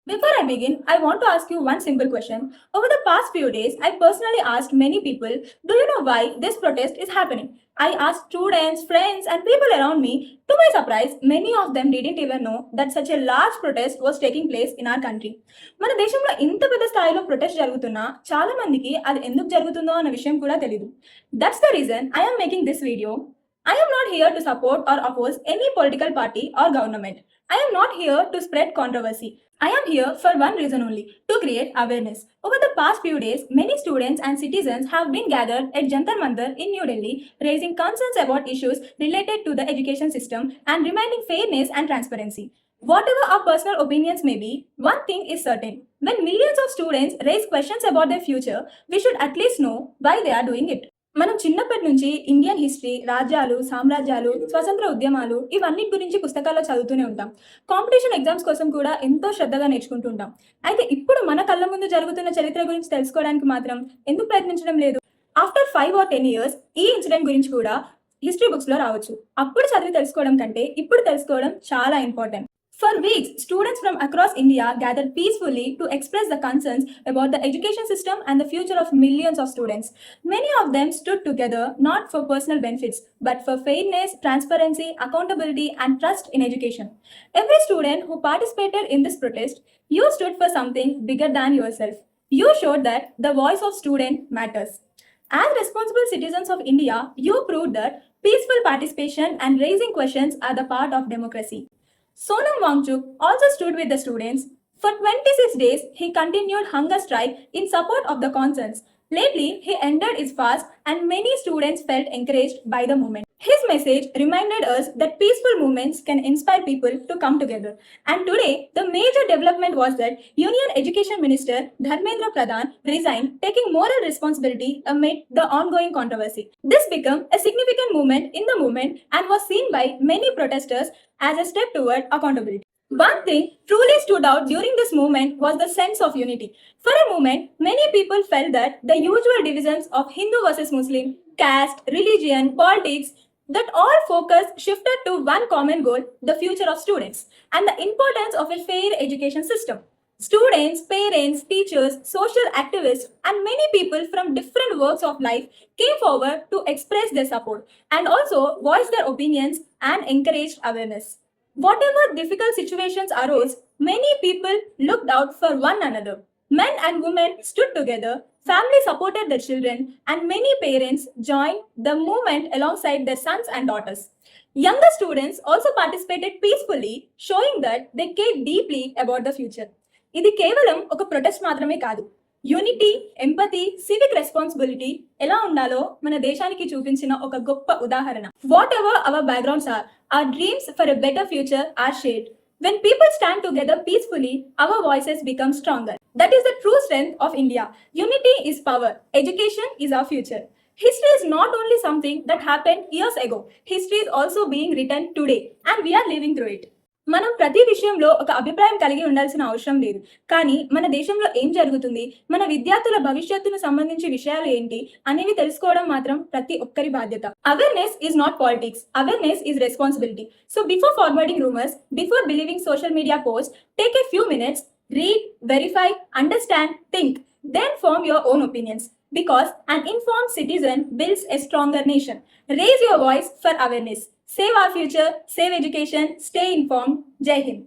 Before I begin, I want to ask you one simple question. Over the past few days, I personally asked many people, do you know why this protest is happening? I asked students, friends, and people around me. To my surprise, many of them didn't even know that such a large protest was taking place in our country. మన దేశంలో ఇంత పెద్ద స్థాయిలో protest జరుగుతున్నా చాలా మందికి అది ఎందుకు జరుగుతుందో అన్న విషయం కూడా తెలియదు. That's the reason I am making this video. I am not here to support or oppose any political party or government. I am not here to spread controversy. I am here for one reason only, to create awareness. Over the past few days, many students and citizens have been gathered at Jantar Mantar in New Delhi, raising concerns about issues related to the education system and remaining fairness and transparency. Whatever our personal opinions may be, one thing is certain. When millions of students raise questions about their future, we should at least know why they are doing it. మనం చిన్నప్పటి నుంచి Indian history, రాజ్యాలు, సామ్రాజ్యాలు, స్వతంత్ర ఉద్యమాలు ఇవన్నిటి గురించి పుస్తకాల్లో చదువుతూనే ఉంటాం. కాంపిటీషన్ ఎగ్జామ్స్ కోసం కూడా ఎంతో శ్రద్ధగా నేర్చుకుంటూ ఉంటాం. అయితే ఇప్పుడు మన కళ్ళ ముందు జరుగుతున్న చరిత్ర గురించి తెలుసుకోవడానికి మాత్రం ఎందుకు ప్రయత్నించడం లేదు? ఆఫ్టర్ 5 or 10 years ఈ ఇన్సిడెంట్ గురించి కూడా హిస్టరీ బుక్స్లో రావచ్చు. అప్పుడు చదివి తెలుసుకోవడం కంటే ఇప్పుడు తెలుసుకోవడం చాలా important. For weeks, students from across India gathered peacefully to express the concerns about the education system and the future of millions of students. Many of them stood together not for personal benefits, but for fairness, transparency, accountability, and trust in education. Every student who participated in this protest, you stood for something bigger than yourself. You showed that the voice of student matters. As responsible citizens of India, you proved that peaceful participation and raising questions are the part of democracy. Sonam Wangchuk also stood with the students. For 26 days, he continued hunger strike in support of the concerns. Lately, he ended his fast and many students felt encouraged by the movement. His message reminded us that peaceful movements can inspire people to come together. And today, the major development was that Union Education Minister Dharmendra Pradhan resigned, taking moral responsibility amid the ongoing controversy. This became a significant movement in the movement and was seen by many protesters as a step toward accountability. One thing truly stood out during this movement was the sense of unity. For a moment, many people felt that the usual divisions of Hindu versus Muslim, caste, religion, politics, that all focus shifted to one common goal, the future of students, and the importance of a fair education system. Students, parents, teachers, social activists, and many people from different walks of life came forward to express their support and also voice their opinions and encouraged awareness. Whatever difficult situations arose, many people looked out for one another. Men and women stood together, families supported their children, and many parents joined the movement alongside their sons and daughters. Younger students also participated peacefully, showing that they cared deeply about the future. ఇది కేవలం ఒక protest మాత్రమే కాదు. Unity, empathy, civic responsibility ఎలా ఉండాలో మన దేశానికి చూపించిన ఒక గొప్ప ఉదాహరణ. Whatever our backgrounds are, our dreams for a better future are shared. When people stand together peacefully, our voices become stronger. That is the true strength of India. Unity is power. Education is our future. History is not only something that happened years ago. History is also being written today, and we are living through it. మనం ప్రతి విషయంలో ఒక అభిప్రాయం కలిగి ఉండాల్సిన అవసరం లేదు. కానీ మన దేశంలో ఏం జరుగుతుంది, మన విద్యార్థుల భవిష్యత్తును సంబంధించి విషయాలు ఏంటి అనేవి తెలుసుకోవడం మాత్రం ప్రతి ఒక్కరి బాధ్యత. Awareness is not politics, awareness is responsibility. So before forwarding rumours, before believing social media post, take a few minutes, read, verify, understand, think, then form your own opinions. Because an informed citizen builds a stronger nation. Raise your voice for awareness. Save our future, save education, stay informed. Jai Hind.